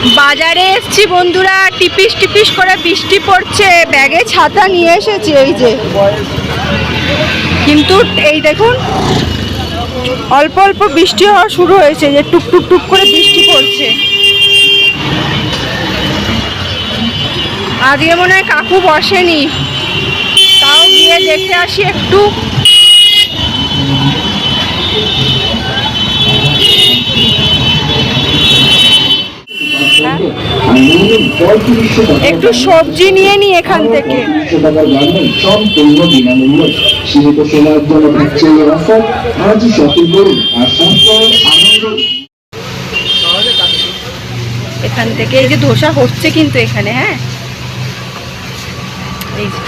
বাজারে এসছি বন্ধুরা, টিপিস টিপিস করে বৃষ্টি পড়ছে, ব্যাগে ছাতা নিয়ে এসেছি এই যে, কিন্তু এই দেখুন অল্প অল্প বৃষ্টি হওয়া শুরু হয়েছে, যে টুক টুক টুক করে বৃষ্টি পড়ছে। আজকে মনে হয় কাকু বসেনি, তাও গিয়ে দেখে আসি একটু। একটু সবজি নিয়ে নি এখান থেকে। এখান থেকে এই যে ধোসা হচ্ছে কিন্তু এখানে, হ্যাঁ এই যে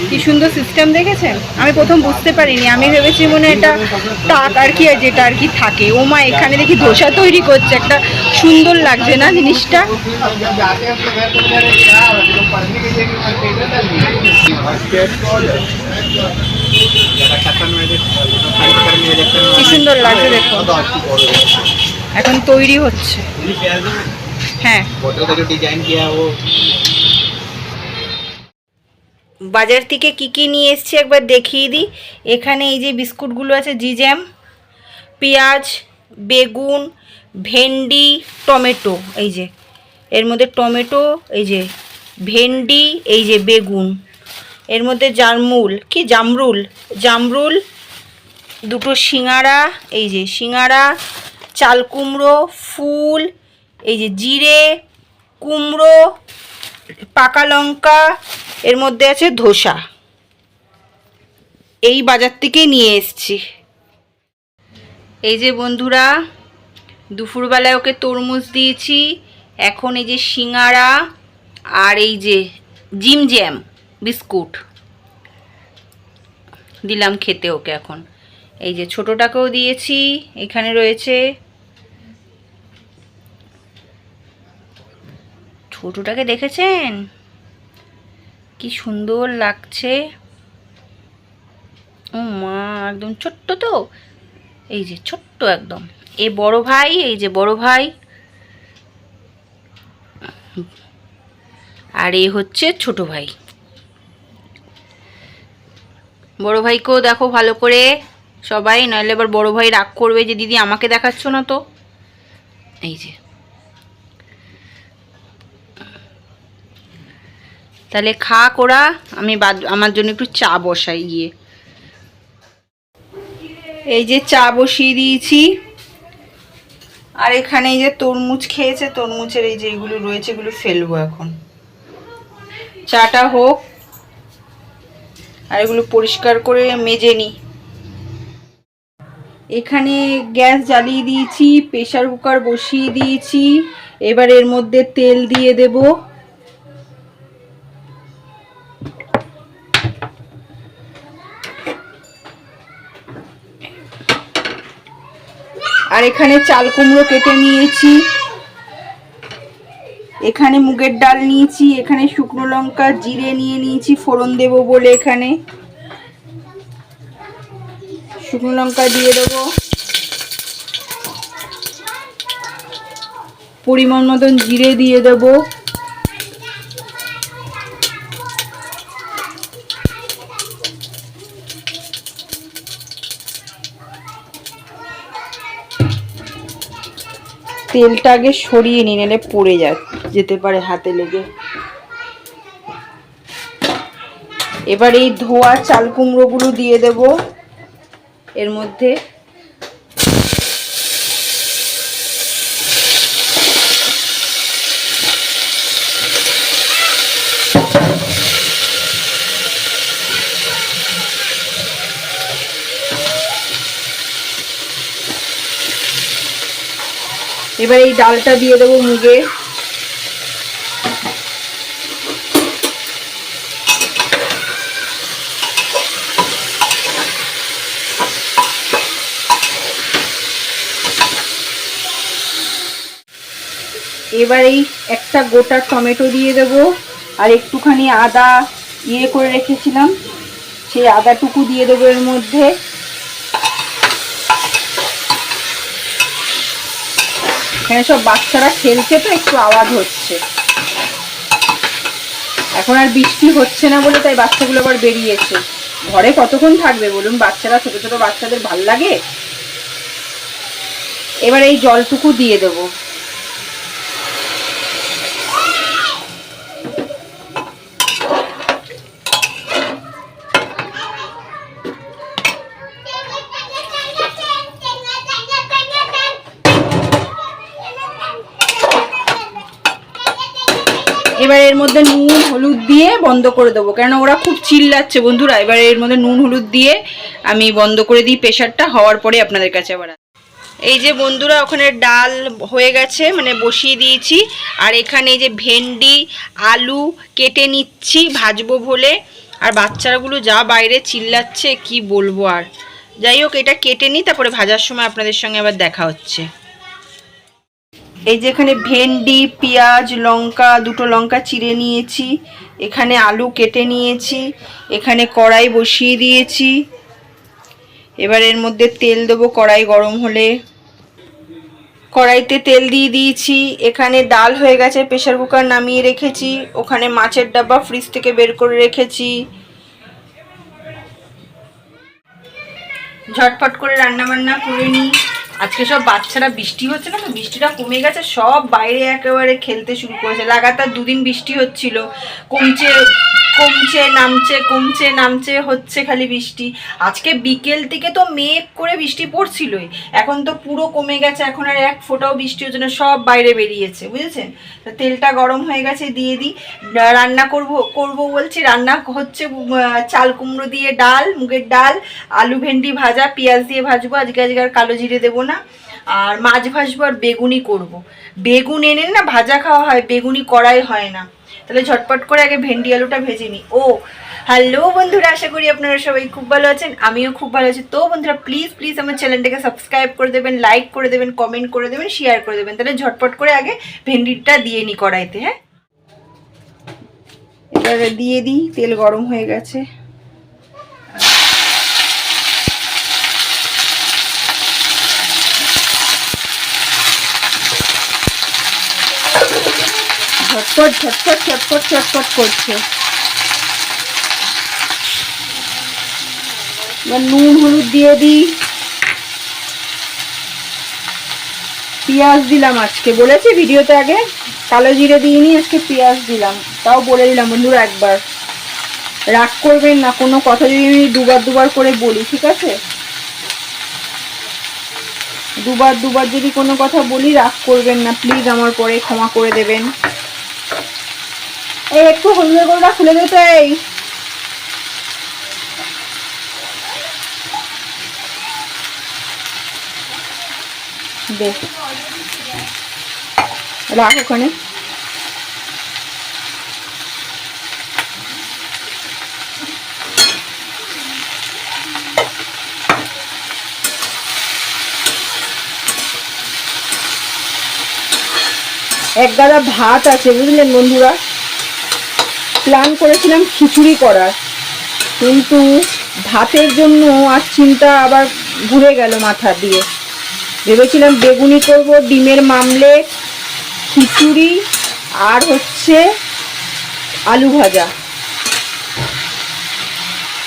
কি সুন্দর সিস্টেম দেখেছেন। আমি প্রথম বুঝতে পারিনি, আমি ভেবেছি মনে এটা টাক আর কি, যেটা আর কি থাকে। ও মা, এখানে দেখি ধোসা তৈরি করছে, একটা সুন্দর লাগছে না জিনিসটা। কি সুন্দর লাগছে দেখো, এখন তৈরি হচ্ছে। হ্যাঁ, বাজার থেকে কি কি নিয়ে এসেছি একবার দেখিয়ে দিই। এখানে এই যে বিস্কুটগুলো আছে, জিজ্যাম, পেঁয়াজ, বেগুন, ভেন্ডি, টমেটো। এই যে এর মধ্যে টমেটো, এই যে ভেন্ডি, এই যে বেগুন, এর মধ্যে জামরুল, দুটো সিঙাড়া, এই যে সিঙাড়া, চাল কুমড়ো, ফুল, এই যে জিরে, কুমড়ো, পাকা লঙ্কা, এর মধ্যে আছে ধোসা। এই বাজার থেকে নিয়ে এসেছি। এই যে বন্ধুরা, দুপুরবেলায় ওকে তরমুজ দিয়েছি, এখন এই যে সিঙাড়া আর এই যে জিমজ্যাম বিস্কুট দিলাম খেতে ওকে। এখন এই যে ছোটটাকেও দিয়েছি, এখানে রয়েছে ছোটটাকে, দেখেছেন কি সুন্দর লাগছে। ও মা, একদম ছোট্ট তো, এই যে ছোট্ট একদম। এ বড় ভাই, এই যে বড় ভাই, আর এ হচ্ছে ছোট ভাই। বড় ভাইকেও দেখো ভালো করে সবাই, নইলে এবার বড় ভাই রাগ করবে যে দিদি আমাকে দেখাচ্ছ না। তো এই যে, তাহলে খা কোরা, আমি আমার জন্য একটু চা বসাই গিয়ে। এই যে চা বসিয়ে দিয়েছি, আর এখানে এই যে তরমুজ খেয়েছে, তরমুজের এই যে এগুলো রয়েছে, এগুলো ফেলবো এখন। চাটা হোক, আর এগুলো পরিষ্কার করে মেজে নিই। এখানে গ্যাস জ্বালিয়ে দিয়েছি, প্রেসার কুকার বসিয়ে দিয়েছি। এবার এর মধ্যে তেল দিয়ে দেব। আর এখানে চাল কুমড়ো কেটে নিয়েছি, এখানে মুগের ডাল নিয়েছি, এখানে শুকনো লঙ্কা জিরে নিয়ে নিয়েছি ফোড়ন দেব বলে। এখানে শুকনো লঙ্কা দিয়ে দেবো, পরিমাণ মতন জিরে দিয়ে দেবো, তেলটা আগে সরিয়ে নিয়ে নিলে পড়ে যেতে পারে হাতে লেগে। এবার এই ধোয়া চাল কুমড়োগুলো দিয়ে দেব এর মধ্যে। এবার এই ডালটা দিয়ে দেবো মুগে। এবার এই একটা গোটা টমেটো দিয়ে দেব, আর একটুখানি আদা করে রেখেছিলাম, সেই আদাটুকু দিয়ে দেবো এর মধ্যে। এখানে সব বাচ্চারা খেলছে তো একটু আওয়াজ হচ্ছে। এখন আর বৃষ্টি হচ্ছে না বলে তাই বাচ্চাগুলো আবার বেরিয়েছে। ঘরে কতক্ষণ থাকবে বলুন বাচ্চারা, ছোট ছোট বাচ্চাদের ভাল লাগে। এবার এই জলটুকু দিয়ে দেবো। এবার এর মধ্যে নুন হলুদ দিয়ে বন্ধ করে দেবো, কেন ওরা খুব চিল্লাচ্ছে বন্ধুরা। এবার এর মধ্যে নুন হলুদ দিয়ে আমি বন্ধ করে দিই প্রেশারটা, হওয়ার পরে আপনাদের কাছে আবার। এই যে বন্ধুরা ওখানে ডাল হয়ে গেছে, মানে বসিয়ে দিয়েছি। আর এখানে এই যে ভেন্ডি আলু কেটে নিচ্ছি ভাজবো বলে। আর বাচ্চারাগুলো যা বাইরে চিল্লাচ্ছে কি বলবো আর। যাই হোক এটা কেটে নিই, তারপরে ভাজার সময় আপনাদের সঙ্গে আবার দেখা হচ্ছে। এই যে এখানে ভেন্ডি পেঁয়াজ লঙ্কা, দুটো লঙ্কা চিড়ে নিয়েছি, এখানে আলু কেটে নিয়েছি, এখানে কড়াই বসিয়ে দিয়েছি। এবার এর মধ্যে তেল দেবো কড়াই গরম হলে। কড়াইতে তেল দিয়ে দিয়েছি। এখানে ডাল হয়ে গেছে, প্রেসার কুকার নামিয়ে রেখেছি। ওখানে মাছের ডাব্বা ফ্রিজ থেকে বের করে রেখেছি। ঝটপট করে রান্না বান্না করে নিই। আজকে সব বাচ্চারা, বৃষ্টি হচ্ছে না তো, বৃষ্টিটা কমে গেছে, সব বাইরে একেবারে খেলতে শুরু করেছে। লাগাতার দুদিন বৃষ্টি হচ্ছিল, কমছে কমছে নামছে, কমছে নামছে হচ্ছে খালি বৃষ্টি। আজকে বিকেল থেকে তো মেঘ করে বৃষ্টি পড়ছিলই, এখন তো পুরো কমে গেছে, এখন আর এক ফোঁটাও বৃষ্টি হচ্ছে না, সব বাইরে বেরিয়েছে বুঝেছেন। তো তেলটা গরম হয়ে গেছে, দিয়ে দিই। রান্না করব বলছি, রান্না হচ্ছে চাল কুমড়ো দিয়ে ডাল, মুগের ডাল, আলু ভেন্ডি ভাজা, পেঁয়াজ দিয়ে ভাজবো। আজকে আর কালো জিরে দেবো না। আর মাছ ভাজবো আর বেগুনি করব। বেগুন এনে না ভাজা খাওয়া হয়, বেগুনি করাই হয় না। তাহলে ঝটপট করে আগে ভেন্ডি আলুটা ভেজে নিই। ও হ্যালো বন্ধুরা, আশা করি আপনারা সবাই খুব ভালো আছেন, আমিও খুব ভালো আছি। তো বন্ধুরা প্লিজ প্লিজ আমার চ্যানেলটাকে সাবস্ক্রাইব করে দেবেন, লাইক করে দেবেন, কমেন্ট করে দেবেন, শেয়ার করে দেবেন। তাহলে ঝটপট করে আগে ভেন্ডিটা দিয়ে নিই কড়াইতে। হ্যাঁ, এবারে দিয়ে দিই, তেল গরম হয়ে গেছে। ঝটপট ঝটপট ঝটপট ঝটপট করছে। এবার নুন হলুদ দিয়ে দিই। পেঁয়াজ দিলাম, আজকে বলেছি ভিডিওতে আগে কালো জিরে দিইনি, আজকে পেঁয়াজ দিলাম, তাও বলে দিলাম বন্ধুরা একবার। রাগ করবেন না, কোনো কথা যদি আমি দুবার করে বলি, ঠিক আছে? দুবার যদি কোনো কথা বলি রাগ করবেন না প্লিজ, আমার পরে ক্ষমা করে দেবেন। এই একটু হলুদের গোলটা খুলে দিতে, এই বেশ রাখ ওখানে। এক গাদা ভাত আছে বুঝলেন বন্ধুরা, প্ল্যান করেছিলাম খিচুড়ি করার, কিন্তু ভাতের জন্য আর চিন্তা আবার ঘুরে গেল মাথা দিয়ে। ভেবেছিলাম বেগুনি করব, ডিমের মামলেট, খিচুড়ি আর হচ্ছে আলু ভাজা,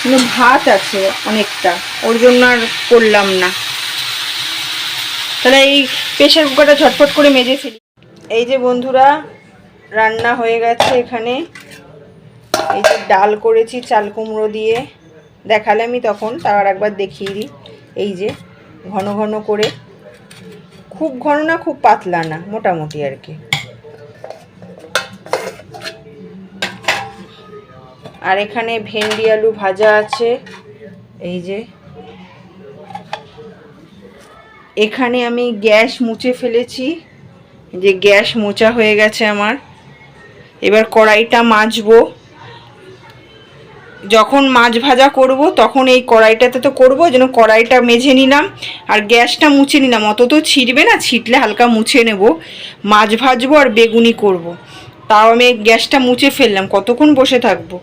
কিন্তু ভাত আছে অনেকটা, ওর জন্য আর করলাম না। তাহলে এই প্রেসার কুকারটা ঝটপট করে মেজে ফেলি। এই যে বন্ধুরা রান্না হয়ে গেছে। এখানে এই যে ডাল করেছি চাল কুমড়ো দিয়ে, দেখালে আমি তখন, তার একবার দেখিয়ে দিই। এই যে ঘন ঘন করে, খুব ঘন না খুব পাতলা না, মোটামুটি আর কি। আর এখানে ভেন্ডি আলু ভাজা আছে। এই যে এখানে আমি গ্যাস মুছে ফেলেছি, যে গ্যাস মোচা হয়ে গেছে আমার। এবার কড়াইটা মাজবো, যখন মাছ ভাজা করব তখন এই কড়াইটাতে তো করবো, যেন কড়াইটা মেজে নিলাম আর গ্যাসটা মুছে নিলাম। অত তো ছিটবে না, ছিটলে হালকা মুছে নেব। মাছ ভাজবো আর বেগুনি করব, তাও আমি গ্যাসটা মুছে ফেললাম। কতক্ষণ বসে থাকবো,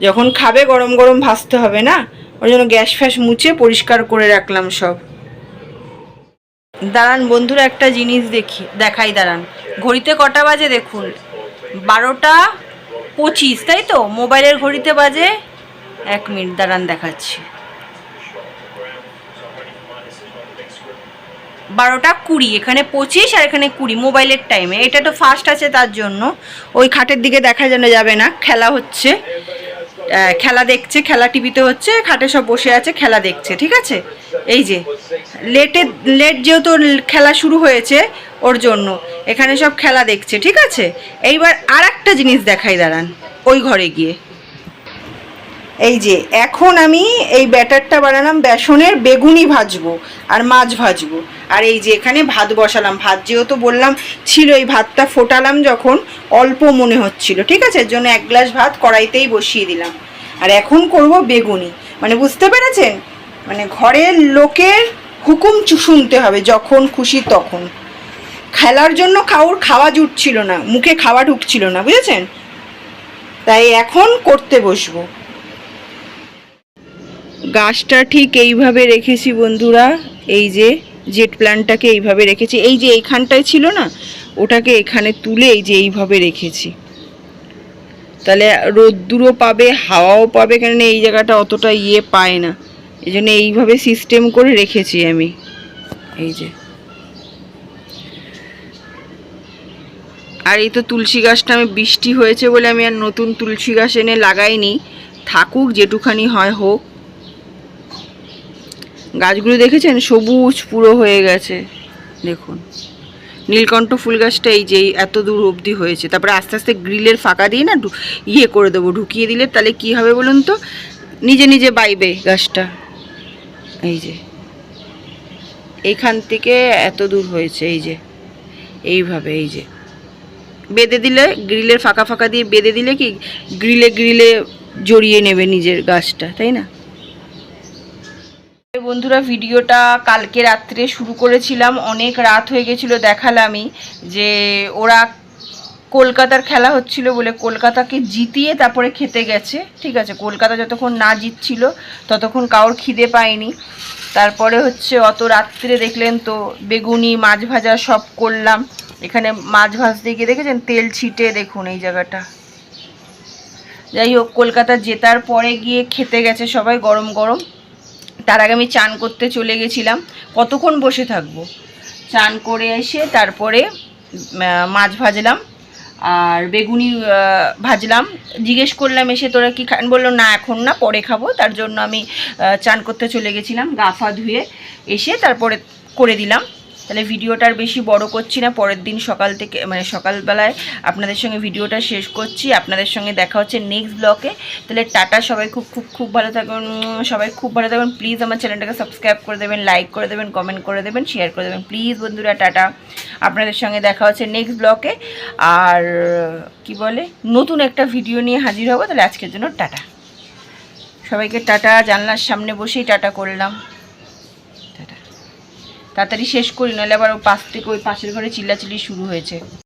যখন খাবে গরম গরম ভাজতে হবে না, ওই জন্য গ্যাস ফ্যাস মুছে পরিষ্কার করে রাখলাম সব। দাঁড়ান বন্ধুরা, একটা জিনিস দেখাই, দাঁড়ান। ঘড়িতে কটা বাজে দেখুন, 12:25, তাই তো? মোবাইলের ঘড়িতে বাজে 1 মিনিট, দাঁড়ান দেখাচ্ছি, 12:20। এখানে 25 আর এখানে 20 মোবাইলের টাইমে। এটা তো ফাস্ট আছে তার জন্য। ওই খাটের দিকে দেখা যাবে না, খেলা হচ্ছে, খেলা দেখছে, খেলা টিভিতে হচ্ছে, খাটে সব বসে আছে, খেলা দেখছে, ঠিক আছে? এই যে লেট যেহেতু খেলা শুরু হয়েছে ওর জন্য এখানে সব খেলা দেখছে, ঠিক আছে? এইবার আর একটা জিনিস দেখাই, দাঁড়ান, ওই ঘরে গিয়ে। এই যে এখন আমি এই ব্যাটারটা বানালাম বেসনের, বেগুনি ভাজবো আর মাছ ভাজবো। আর এই যে এখানে ভাত বসালাম, ভাত যেহেতু বললাম ছিল, এই ভাতটা ফোটালাম যখন অল্প মনে হচ্ছিল, ঠিক আছে, এর জন্য 1 গ্লাস ভাত কড়াইতেই বসিয়ে দিলাম। আর এখন করব বেগুনি, মানে বুঝতে পেরেছেন, মানে ঘরের লোকের হুকুম শুনতে হবে, যখন খুশি তখন। খেলার জন্য খাওয়া জুটছিল না, মুখে খাওয়া ঢুকছিল না, বুঝেছেন? তাই এখন করতে বসবো। গাছটা ঠিক এইভাবে রেখেছি বন্ধুরা, এই যে জেট প্ল্যান্টটাকে এইভাবে রেখেছি, এই যে এইখানটায় ছিল না, ওটাকে এখানে তুলে এই যে এইভাবে রেখেছি, তাহলে রোদ্দুরও পাবে, হাওয়াও পাবে, কেননা এই জায়গাটা অতটা পায় না, এই জন্য এইভাবে সিস্টেম করে রেখেছি আমি। এই যে, আর এই তো তুলসী গাছটা আমি বৃষ্টি হয়েছে বলে আমি আর নতুন তুলসী গাছ এনে লাগাইনি, থাকুক, যেটুখানি হয় হোক। গাছগুলো দেখেছেন সবুজ পুরো হয়ে গেছে, দেখুন। নীলকণ্ঠ ফুল গাছটা এই যে এত দূর অবধি হয়েছে, তারপরে আস্তে আস্তে গ্রিলের ফাঁকা দিয়ে না করে দেবো, ঢুকিয়ে দিলে তাহলে কি হবে বলুন তো, নিজে নিজে বাইবে গাছটা। এই যে এইখান থেকে এত দূর হয়েছে, এই যে এইভাবে, এই যে বেঁধে দিলে, গ্রিলের ফাঁকা ফাঁকা দিয়ে বেঁধে দিলে কি গ্রিলে জড়িয়ে নেবে নিজের গাছটা, তাই না? বন্ধুরা, ভিডিওটা কালকে রাত্রে শুরু করেছিলাম, অনেক রাত হয়ে গেছিলো, দেখালামই যে ওরা কলকাতার খেলা হচ্ছিল বলে কলকাতাকে জিতিয়ে তারপরে খেতে গেছে, ঠিক আছে? কলকাতা যতক্ষণ না জিতছিল ততক্ষণ কারোর খিদে পায়নি। তারপরে হচ্ছে অত রাত্রে দেখলেন তো বেগুনি, মাছ ভাজা সব করলাম। এখানে মাছ ভাজতে গিয়ে দেখেছেন তেল ছিটে, দেখুন এই জায়গাটা। যাই হোক, কলকাতা জেতার পরে গিয়ে খেতে গেছে সবাই গরম গরম। তার আগে আমি চান করতে চলে গেছিলাম, কতক্ষণ বসে থাকবো। চান করে এসে তারপরে মাছ ভাজলাম আর বেগুনি ভাজলাম। জিজ্ঞেস করলাম এসে তোরা কি খান, বললো না এখন না, পরে খাবো। তার জন্য আমি চান করতে চলে গেছিলাম, গা ফা ধুয়ে এসে তারপরে করে দিলাম। তাহলে ভিডিওটা আর বেশি বড় করছি না, পরের দিন সকাল থেকে মানে সকালবেলায় আপনাদের সঙ্গে ভিডিওটা শেষ করছি। আপনাদের সঙ্গে দেখা হচ্ছে নেক্সট ব্লগে। তাহলে টাটা, সবাই খুব খুব খুব ভালো থাকবেন, সবাই খুব ভালো থাকবেন। প্লিজ আমার চ্যানেলটাকে সাবস্ক্রাইব করে দেবেন, লাইক করে দেবেন, কমেন্ট করে দেবেন, শেয়ার করে দেবেন প্লিজ বন্ধুরা। টাটা, আপনাদের সঙ্গে দেখা হচ্ছে নেক্সট ব্লগে। আর কি বলে, নতুন একটা ভিডিও নিয়ে হাজির হব। তাহলে আজকের জন্য টাটা, সবাইকে টাটা। জানলার সামনে বসেই টাটা করলাম, টাটা। তাড়াতাড়ি শেষ করি, নাহলে আবার পাশ থেকে ওই পাশের ঘরে চিল্লাচিল্লি শুরু হয়েছে।